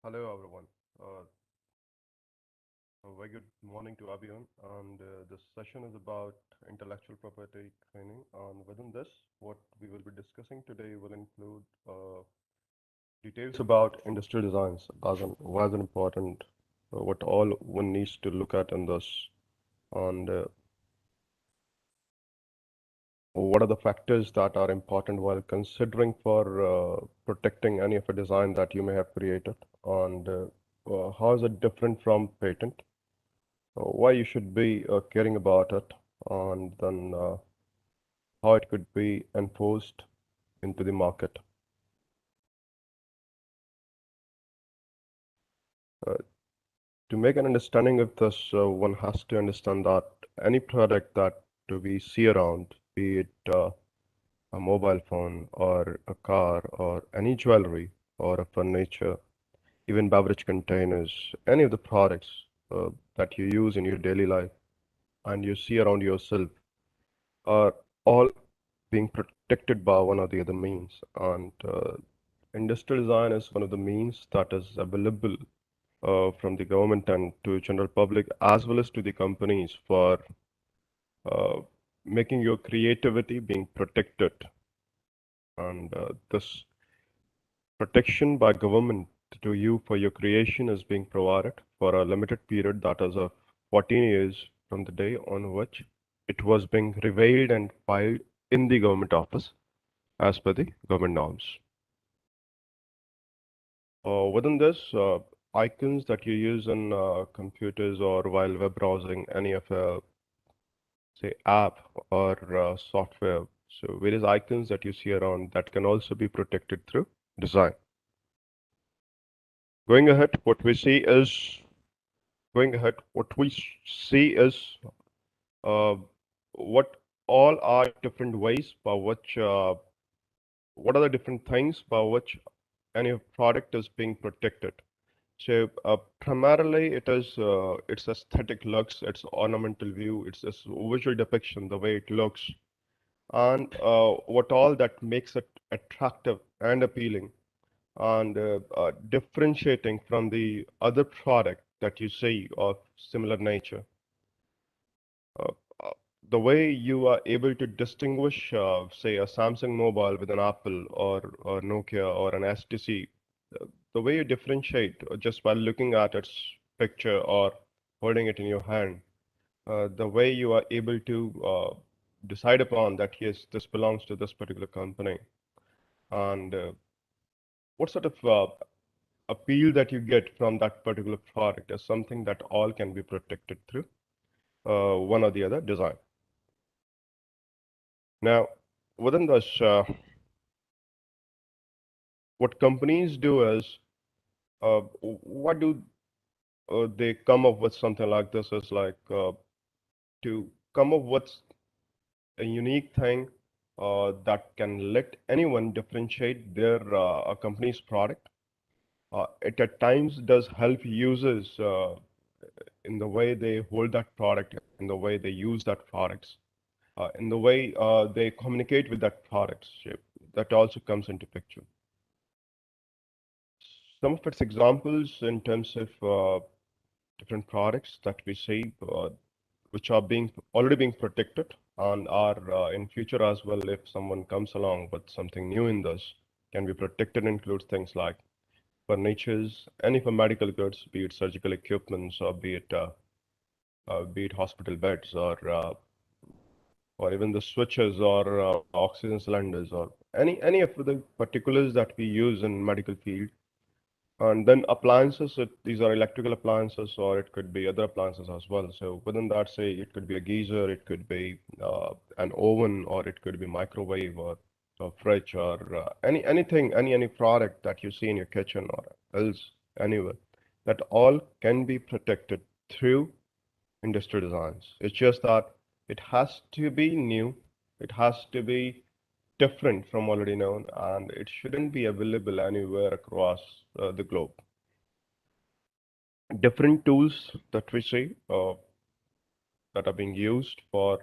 Hello, everyone. Uh, a very good morning to everyone. And this session is about intellectual property training. And within this, what we will be discussing today will include details about industrial designs as an why is it important, what all one needs to look at in this, and what are the factors that are important while considering for protecting any of a design that you may have created, and how is it different from patent, why you should be caring about it, and then how it could be enforced into the market. Uh, to make an understanding of this, one has to understand that any product that we see around, be it a mobile phone or a car or any jewelry or a furniture, even beverage containers, any of the products that you use in your daily life and you see around yourself are all being protected by one or the other means. And industrial design is one of the means that is available from the government and to general public as well as to the companies for uh, making your creativity being protected. And this protection by government to you for your creation is being provided for a limited period that is of 14 years from the day on which it was being revealed and filed in the government office as per the government norms. Within this, icons that you use on computers or while web browsing any of a, say, app or software. So various icons that you see around that can also be protected through design. Going ahead, what we see is going ahead, what we see is uh, what all are different ways by which what are the different things by which any product is being protected. So primarily it is its aesthetic looks, its ornamental view, its this visual depiction, the way it looks, and what all that makes it attractive and appealing, and differentiating from the other product that you see of similar nature. Uh, uh, the way you are able to distinguish, say, a Samsung mobile with an Apple or Nokia or an STC, the way you differentiate just by looking at its picture or holding it in your hand, the way you are able to decide upon that, yes, this belongs to this particular company, and what sort of appeal that you get from that particular product is something that all can be protected through one or the other design. Now, within this, what companies do is, what do they come up with something like this is like to come up with a unique thing that can let anyone differentiate their a company's product. It at times does help users in the way they hold that product, in the way they use that products, in the way they communicate with that product. So that also comes into picture. Some of its examples in terms of different products that we see, which are being already being protected and are in future as well. If someone comes along with something new in this, can be protected includes things like furnitures, any for medical goods, be it surgical equipments or be it hospital beds or even the switches or oxygen cylinders or any of the particulars that we use in medical field. And then appliances, these are electrical appliances, or it could be other appliances as well. So within that, say it could be a geyser, it could be an oven, or it could be microwave or a fridge or anything, any product that you see in your kitchen or else anywhere. That all can be protected through industrial designs. It's just that it has to be new, it has to be different from already known, and it shouldn't be available anywhere across the globe. Different tools that we see that are being used for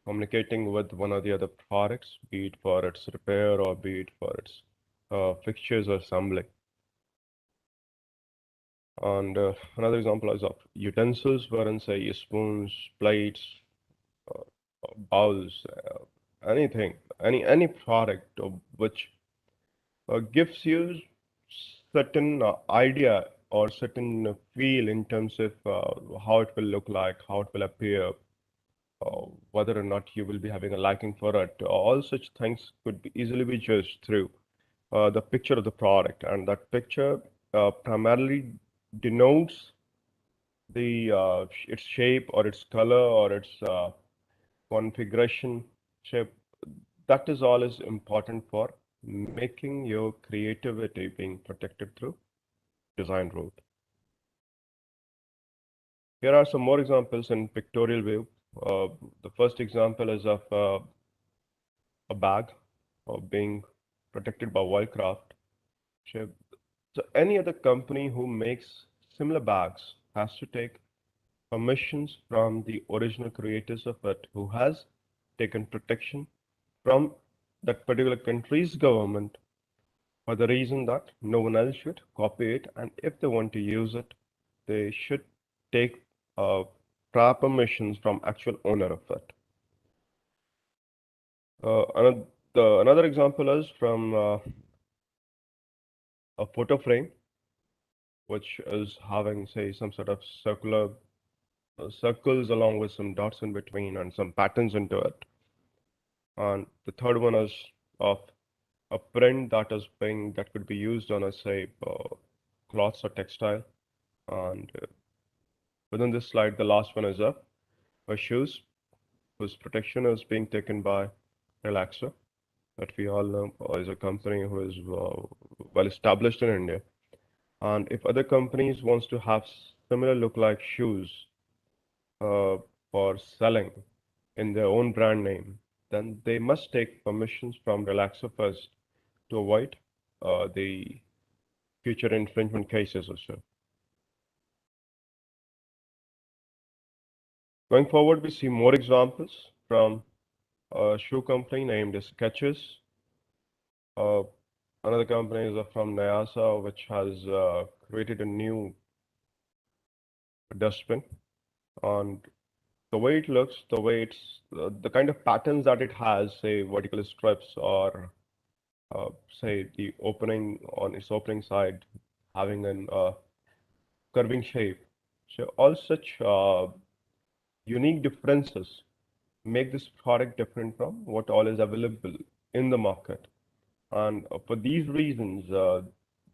communicating with one or the other products, be it for its repair or be it for its fixtures or assembly. And another example is of utensils, wherein say spoons, plates, uh, bowls, anything, any product which gives you certain idea or certain feel in terms of how it will look like, how it will appear, whether or not you will be having a liking for it. All such things could easily be judged through the picture of the product, and that picture primarily denotes the its shape or its color or its configuration shape. That is all is important for making your creativity being protected through design route. Here are some more examples in pictorial view. The first example is of a bag being protected by wildcraft shape. So any other company who makes similar bags has to take permissions from the original creators of it who has taken protection from that particular country's government for the reason that no one else should copy it, and if they want to use it, they should take uh, prior permissions from actual owner of it. Another example is from a photo frame, which is having, say, some sort of circular circles along with some dots in between and some patterns into it. And the third one is of a print that could be used on a, say, cloths or textile. And within this slide, the last one is a shoes whose protection is being taken by Relaxer, that we all know is a company who is well established in India. And if other companies wants to have similar look like shoes uh, for selling in their own brand name, then they must take permissions from Relaxer first to avoid the future infringement cases or so. Going forward, we see more examples from a shoe company named Skechers. Uh, Another company is from Nyasa, which has created a new dustbin. And the way it looks, the way the kind of patterns that it has, say vertical strips or say the opening on its opening side having an curving shape. So all such unique differences make this product different from what all is available in the market. And for these reasons,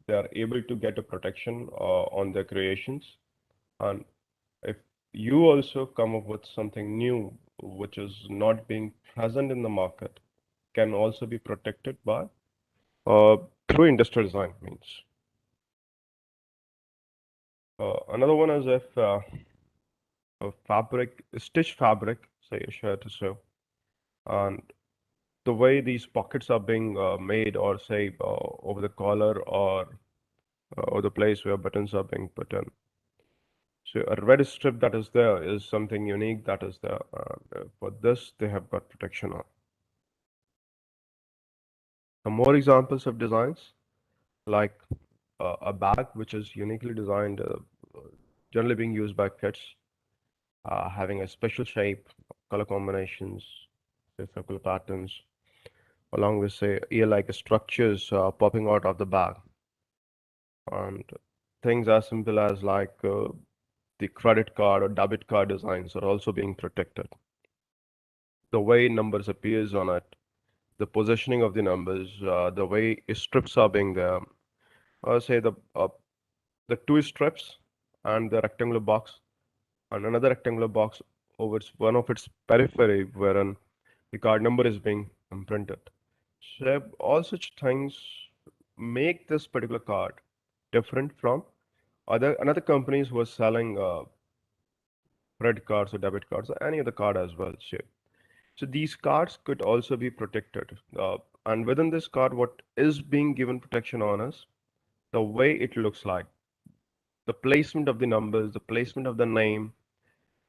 they are able to get a protection on their creations. And if you also come up with something new, which is not being present in the market, can also be protected by uh, through industrial design means. Another one is if a fabric, stitch fabric, say a shirt or so, and the way these pockets are being made, or say over the collar or the place where buttons are being put in. So a red strip that is there is something unique that is there. For this, they have got protection on. Some more examples of designs, like a bag which is uniquely designed, generally being used by kids, having a special shape, color combinations, say circular patterns, along with say ear-like structures popping out of the bag, and things as simple as like the credit card or debit card designs are also being protected. The way numbers appears on it, the positioning of the numbers, the way strips are being there, say the two strips and the rectangular box and another rectangular box over one of its periphery wherein the card number is being imprinted. So all such things make this particular card different from other another companies who are selling credit cards or debit cards or any other card as well. So these cards could also be protected. And within this card, what is being given protection on is the way it looks like, the placement of the numbers, the placement of the name,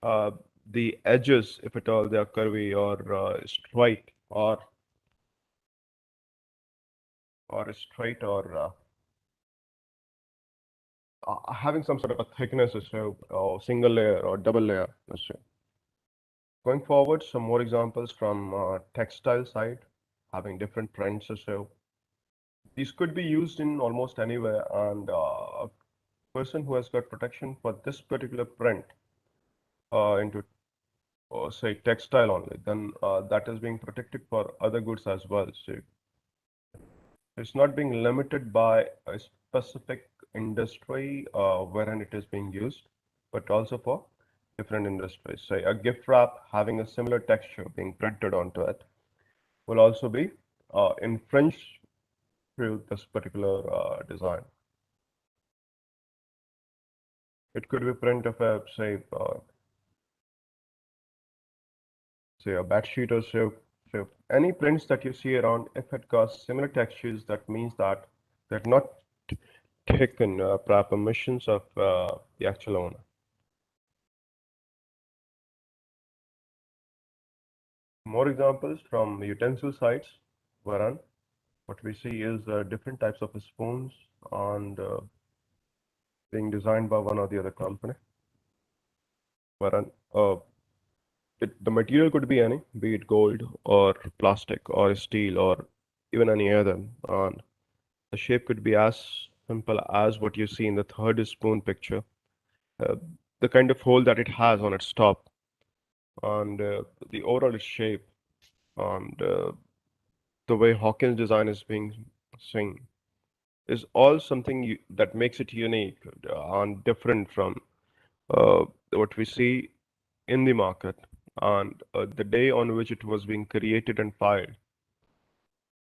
uh, the edges, if at all they are curvy or straight or straight or having some sort of a thickness, so or single layer or double layer. Let's say. Going forward, some more examples from textile side, having different prints or so. These could be used in almost anywhere, and a person who has got protection for this particular print into say textile only, then that is being protected for other goods as well. So it's not being limited by a specific industry wherein it is being used, but also for different industries. Say a gift wrap having a similar texture being printed onto it will also be infringed through this particular design. It could be print of a say a bed sheet or so. So any prints that you see around, if it got similar textures, that means that they're not taken prior permissions of the actual owner. More examples from utensil sites, wherein what we see is different types of spoons and being designed by one or the other company, wherein the material could be any, be it gold or plastic or steel or even any other. And the shape could be as simple as what you see in the third spoon picture. Uh, the kind of hole that it has on its top and the overall shape and the way Hawkins design is being seen is all something that makes it unique and different from what we see in the market and the day on which it was being created and filed.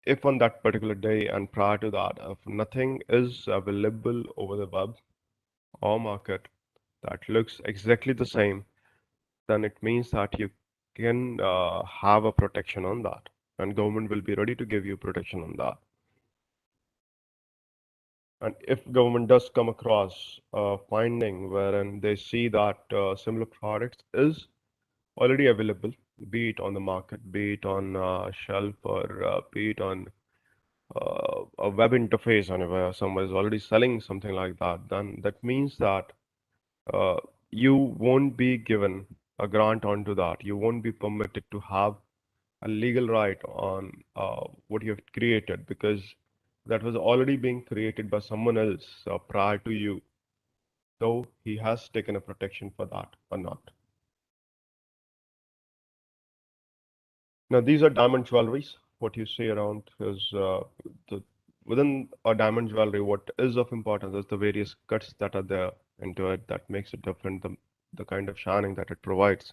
If on that particular day and prior to that, if nothing is available over the web or market that looks exactly the same, then it means that you can have a protection on that, and government will be ready to give you protection on that. And if government does come across a finding wherein they see that similar products is already available, be it on the market, be it on shelf, or be it on a web interface anywhere, someone is already selling something like that, then that means that uh, you won't be given a grant onto that. You won't be permitted to have a legal right on what you have created because that was already being created by someone else prior to you. So he has taken a protection for that or not. Now these are diamond jewelries. What you see around is the within a diamond jewelry. What is of importance is the various cuts that are there into it that makes it different. The kind of shining that it provides,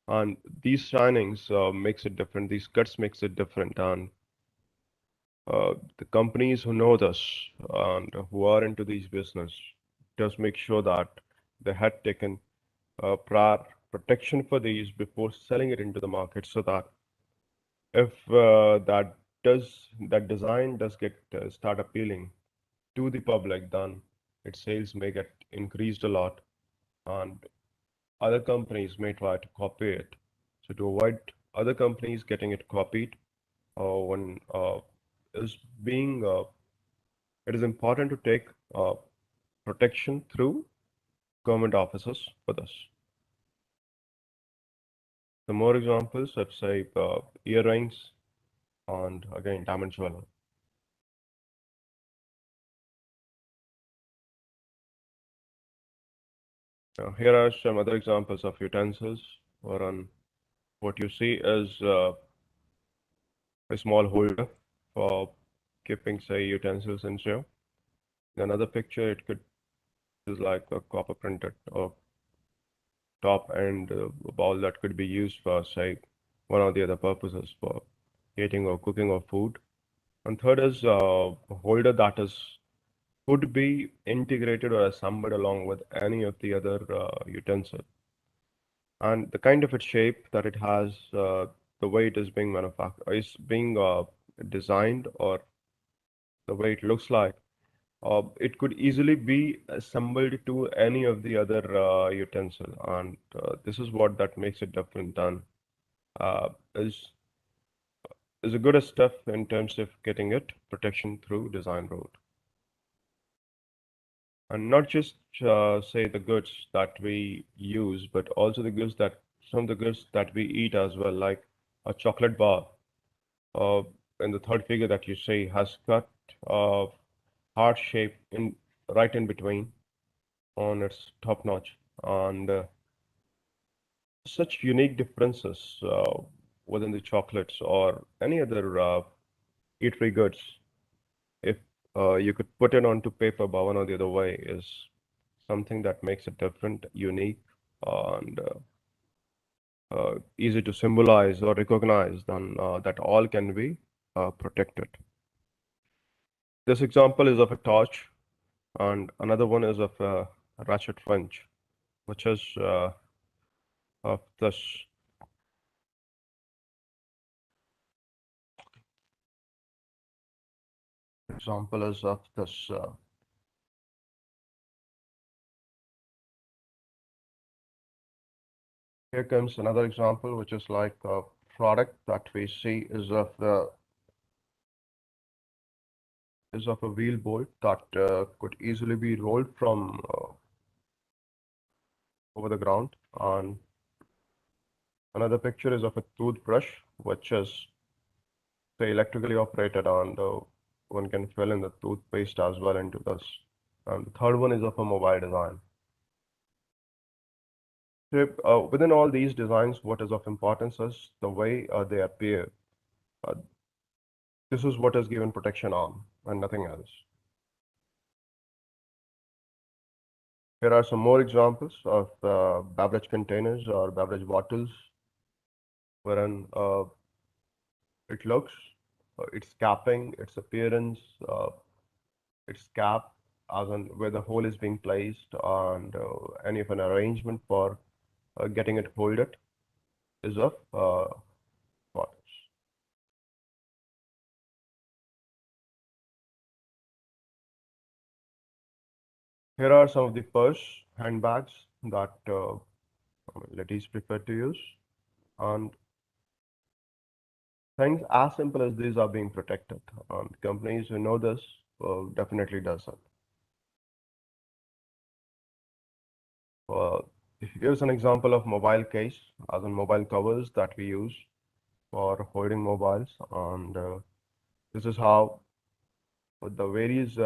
and these shinings makes it different. These cuts makes it different, and the companies who know this and who are into these business just make sure that they had taken prior protection for these before selling it into the market so that if that design does get start appealing to the public, then its sales may get increased a lot and other companies may try to copy it. So to avoid other companies getting it copied, one is being it is important to take protection through government offices for this. The more examples, let's say earrings and again diamond jewelry. Here are some other examples of utensils, wherein what you see is a small holder for keeping, say, utensils in show. In another picture, it could is like a copper printed or top and bowl that could be used for, say, one or the other purposes for eating or cooking or food. And third is a holder that is could be integrated or assembled along with any of the other utensil. And the kind of its shape that it has, the way it is being manufactured, is being designed, or the way it looks like, it could easily be assembled to any of the other utensil. And this is what that makes it different and uh, is is a good step in terms of getting it protection through design route. And not just say the goods that we use, but also the goods that some of the goods that we eat as well, like a chocolate bar. Uh, in the third figure that you see has got a heart shape in right in between on its top notch, and such unique differences within the chocolates or any other eatery goods. If you could put it onto paper by one or the other way, is something that makes it different, unique, and easy to symbolize or recognize, then that all can be protected. This example is of a torch, and another one is of a ratchet wrench, which is of this example is of this. Here comes another example, which is like a product that we see is of a wheel bolt that could easily be rolled from over the ground. And another picture is of a toothbrush, which is say electrically operated, and one can fill in the toothpaste as well into this. And the third one is of a mobile design. So, within all these designs, what is of importance is the way they appear. Uh, this is what is given protection on, and nothing else. Here are some more examples of beverage containers or beverage bottles, wherein it looks, its capping, its appearance, its cap, as in where the hole is being placed, and any of an arrangement for getting it holded is of importance. Here are some of the purse handbags that ladies prefer to use, and things as simple as these are being protected. Companies who know this definitely does it. Uh, Here's an example of mobile case, as in mobile covers that we use for holding mobiles, and this is how the various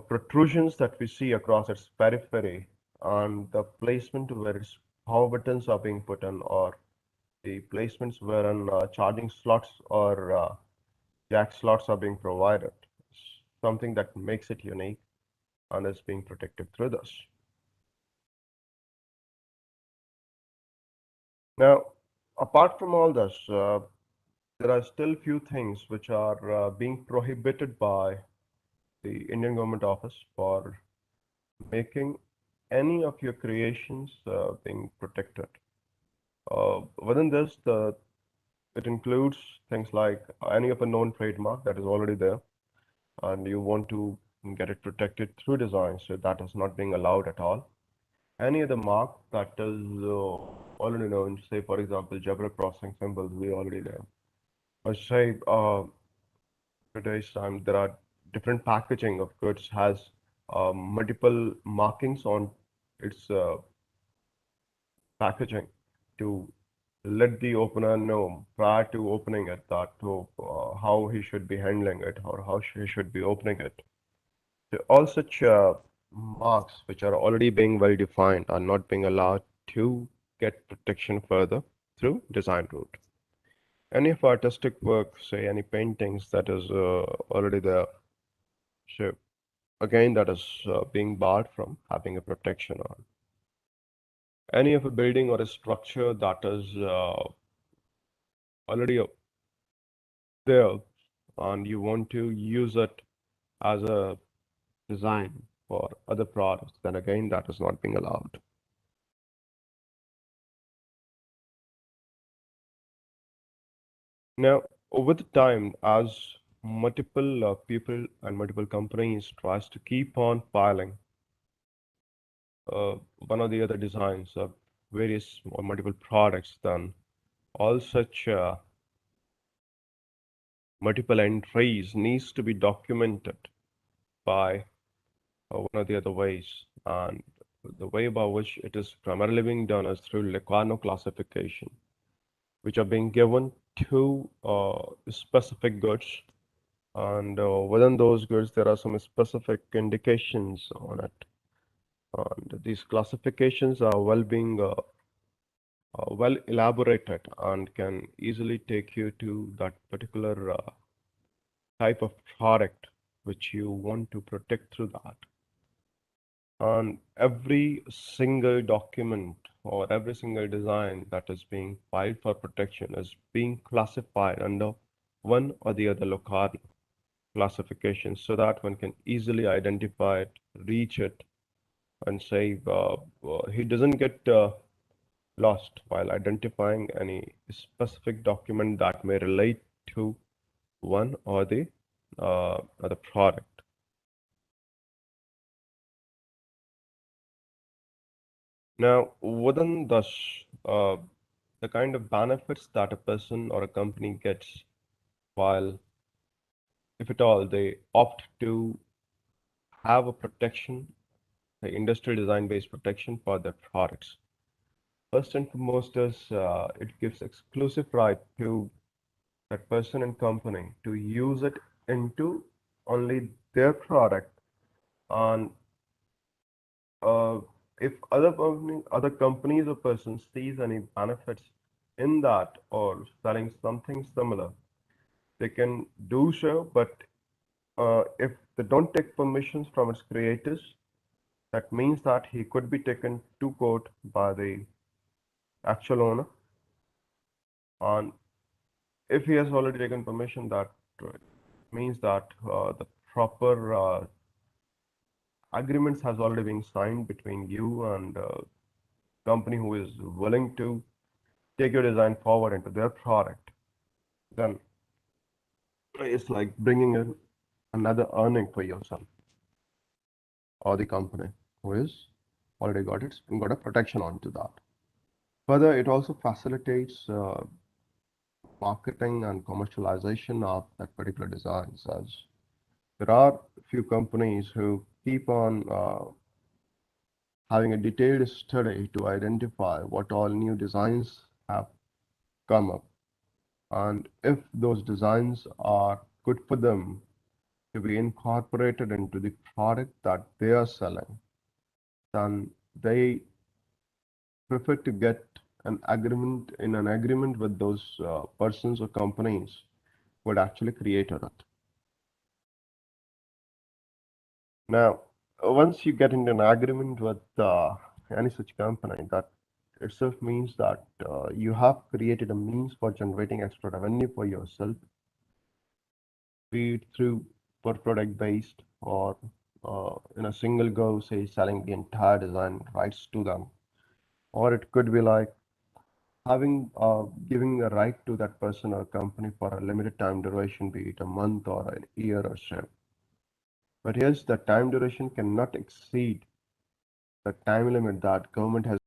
protrusions that we see across its periphery and the placement where its power buttons are being put in, or the placements wherein charging slots or jack slots are being provided. Something that makes it unique and is being protected through this. Now, apart from all this, there are still few things which are being prohibited by the Indian Government Office for making any of your creations being protected. Within this, it includes things like any of a known trademark that is already there, and you want to get it protected through design, so that is not being allowed at all. Any other mark that is already known, say for example, zebra crossing symbols, we already know. Or say today's time there are different packaging of goods has multiple markings on its packaging to let the opener know prior to opening it that how he should be handling it or how he should be opening it. So all such marks which are already being well defined are not being allowed to get protection further through design route. Any of artistic work, say any paintings that is already there, so again that is being barred from having a protection on. Any of a building or a structure that is already there and you want to use it as a design for other products, then again that is not being allowed. Now, over the time, as multiple people and multiple companies tries to keep on filing uh, one or the other designs of various or multiple products, then all such multiple entries needs to be documented by one or the other ways. And the way by which it is primarily being done is through Locarno classification, which are being given to specific goods. And within those goods, there are some specific indications on it. And these classifications are well elaborated and can easily take you to that particular type of product which you want to protect through that. And every single document or every single design that is being filed for protection is being classified under one or the other Locarno classification so that one can easily identify it, reach it, and say he doesn't get lost while identifying any specific document that may relate to one or the other product. Now, within the kind of benefits that a person or a company gets while, if at all, they opt to have a protection, the industry design-based protection for their products. First and foremost is it gives exclusive right to that person and company to use it into only their product. And uh, if other companies or persons sees any benefits in that or selling something similar, they can do so. But if they don't take permissions from its creators, that means that he could be taken to court by the actual owner. And if he has already taken permission, that means that the proper agreements has already been signed between you and company who is willing to take your design forward into their product. Then it's like bringing in another earning for yourself or the company who is already got a protection onto that. Further, it also facilitates marketing and commercialization of that particular designs, as there are few companies who keep on having a detailed study to identify what all new designs have come up. And if those designs are good for them to be incorporated into the product that they are selling, then they prefer to get an agreement with those persons or companies who had actually created it. Now, once you get into an agreement with any such company, that itself means that you have created a means for generating extra revenue for yourself, be it through per product based or in a single go, say selling the entire design rights to them, or it could be like having giving a right to that person or company for a limited time duration, be it a month or a year or so. But yes, the time duration cannot exceed the time limit that government has